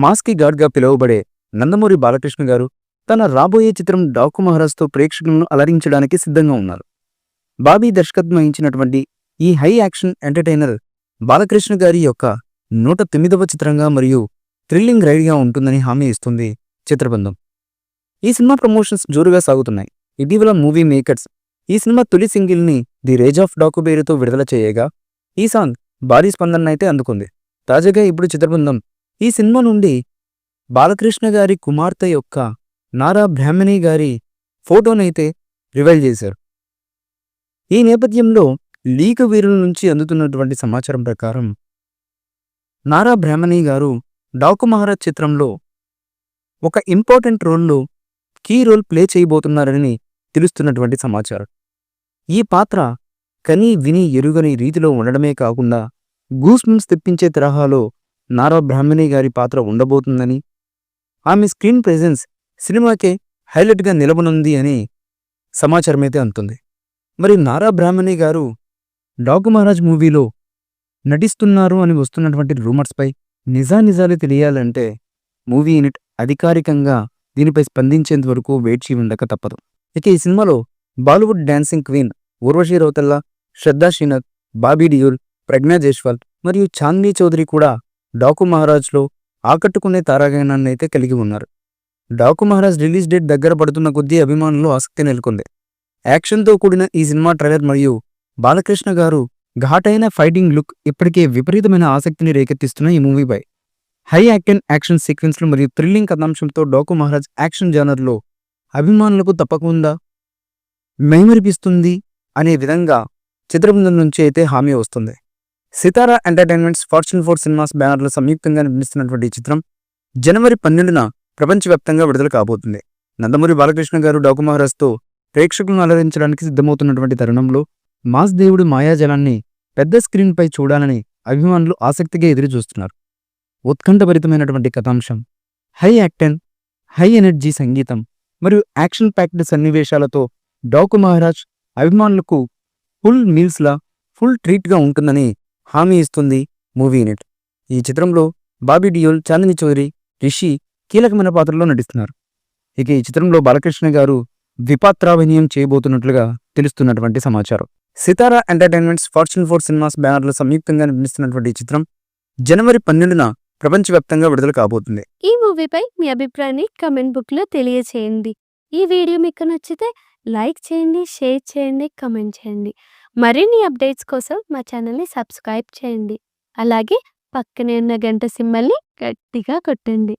మాస్కి గాడ్గా పిలువబడే నందమూరి బాలకృష్ణ గారు తన రాబోయే చిత్రం డాకు మహారాజ్తో ప్రేక్షకులను అలరించడానికి సిద్ధంగా ఉన్నారు. బాబీ దర్శకత్వం వహించినటువంటి ఈ హై యాక్షన్ ఎంటర్టైనర్ బాలకృష్ణ గారి యొక్క 109వ చిత్రంగా మరియు థ్రిల్లింగ్ రైడ్గా ఉంటుందని హామీ ఇస్తుంది చిత్రబృందం. ఈ సినిమా ప్రమోషన్స్ జోరుగా సాగుతున్నాయి. ఇటీవల మూవీ మేకర్స్ ఈ సినిమా తొలి సింగిల్ని ది రేజ్ ఆఫ్ డాకు పేరుతో విడుదల చేయగా ఈ సాంగ్ భారీ స్పందనైతే అందుకుంది. తాజాగా ఇప్పుడు చిత్రబృందం ఈ సినిమా నుండి బాలకృష్ణ గారి కుమార్తె యొక్క నారా బ్రాహ్మణి గారి ఫోటోనైతే రివైల్ చేశారు. ఈ నేపథ్యంలో లీక్ వీరుల నుంచి అందుతున్నటువంటి సమాచారం ప్రకారం నారా బ్రాహ్మణి గారు డాకు మహారాజ్ చిత్రంలో ఒక ఇంపార్టెంట్ రోల్లో కీ రోల్ ప్లే చేయబోతున్నారని తెలుస్తున్నటువంటి సమాచారం. ఈ పాత్ర కని విని ఎరుగని రీతిలో ఉండడమే కాకుండా గూస్బంప్స్ తెప్పించే తరహాలో నారా బ్రాహ్మణి గారి పాత్ర ఉండబోతుందని, ఆమె స్క్రీన్ ప్రెజెన్స్ సినిమాకే హైలైట్గా నిలవనుంది అని సమాచారమైతే అందుతుంది. మరి నారా బ్రాహ్మణి గారు డాకు మహారాజ్ మూవీలో నటిస్తున్నారు అని వస్తున్నటువంటి రూమర్స్పై నిజానిజాలు తెలియాలంటే మూవీ యూనిట్ అధికారికంగా దీనిపై స్పందించేంత వరకు వేచి ఉండక తప్పదు. ఇక ఈ సినిమాలో బాలీవుడ్ డాన్సింగ్ క్వీన్ ఊర్వశీ రౌతెల్లా, శ్రద్ధా శ్రీనాథ్, బాబీ డియోల్, ప్రజ్ఞా జైస్వాల్ మరియు చాందనీ చౌదరి కూడా డాకు మహారాజ్లో ఆకట్టుకునే తారాగణాన్ని అయితే కలిగి ఉన్నారు. డాకు మహారాజ్ రిలీజ్ డేట్ దగ్గర పడుతున్న కొద్దీ అభిమానుల్లో ఆసక్తి నెలకొంది. యాక్షన్తో కూడిన ఈ సినిమా ట్రైలర్ మరియు బాలకృష్ణ గారు ఘాటైన ఫైటింగ్ లుక్ ఇప్పటికే విపరీతమైన ఆసక్తిని రేకెత్తిస్తున్న ఈ మూవీపై హై యాక్షన్ సీక్వెన్స్లు మరియు థ్రిల్లింగ్ కథాంశంతో డాకు మహారాజ్ యాక్షన్ జానర్లో అభిమానులకు తప్పకుండా మైమరిపిస్తుంది అనే విధంగా చిత్రబృందం నుంచి అయితే హామీ వస్తుంది. సితారా ఎంటర్టైన్మెంట్స్, ఫార్చ్యూన్ 4 సినిమాస్ బ్యానర్లు సంయుక్తంగా నిర్మిస్తున్నటువంటి ఈ చిత్రం జనవరి 12న ప్రపంచవ్యాప్తంగా విడుదల కాబోతుంది. నందమూరి బాలకృష్ణ గారు డాకు మహారాజ్తో ప్రేక్షకులను అలరించడానికి సిద్ధమవుతున్నటువంటి తరుణంలో మాస్ దేవుడు మాయాజలాన్ని పెద్ద స్క్రీన్పై చూడాలని అభిమానులు ఆసక్తిగా ఎదురుచూస్తున్నారు. ఉత్కంఠభరితమైనటువంటి కథాంశం, హై ఎనర్జీ సంగీతం మరియు యాక్షన్ ప్యాక్డ్ సన్నివేశాలతో డాకు మహారాజ్ అభిమానులకు ఫుల్ మీల్స్లా ఫుల్ ట్రీట్గా ఉంటుందని హామీ ఇస్తుంది మూవీ యూనిట్. ఈ చిత్రంలో బాబీ డియోల్, చాందనీ చౌదరి, రిషి కీలకమైన పాత్రలో నటిస్తున్నారు. ఇక ఈ చిత్రంలో బాలకృష్ణ గారు ద్విపాత్రాభినయం చేయబోతున్నట్లుగా తెలుస్తున్నటువంటి సమాచారం. సితారా ఎంటర్టైన్మెంట్స్, ఫార్చ్యూన్ 4 సినిమాస్ బ్యానర్లు సంయుక్తంగా నిర్మిస్తున్నటువంటి ఈ చిత్రం జనవరి 12న ప్రపంచవ్యాప్తంగా విడుదల కాబోతుంది. ఈ మూవీపై మీ అభిప్రాయాన్ని కమెంట్ బుక్లో తెలియచేయండి. ఈ వీడియో మీకు నచ్చితే లైక్ చేయండి, షేర్ చేయండి, కమెంట్ చేయండి. మరిన్ని అప్డేట్స్ కోసం మా ఛానల్ని సబ్స్క్రైబ్ చేయండి. అలాగే పక్కనే ఉన్న గంట సింబల్ని గట్టిగా కొట్టండి.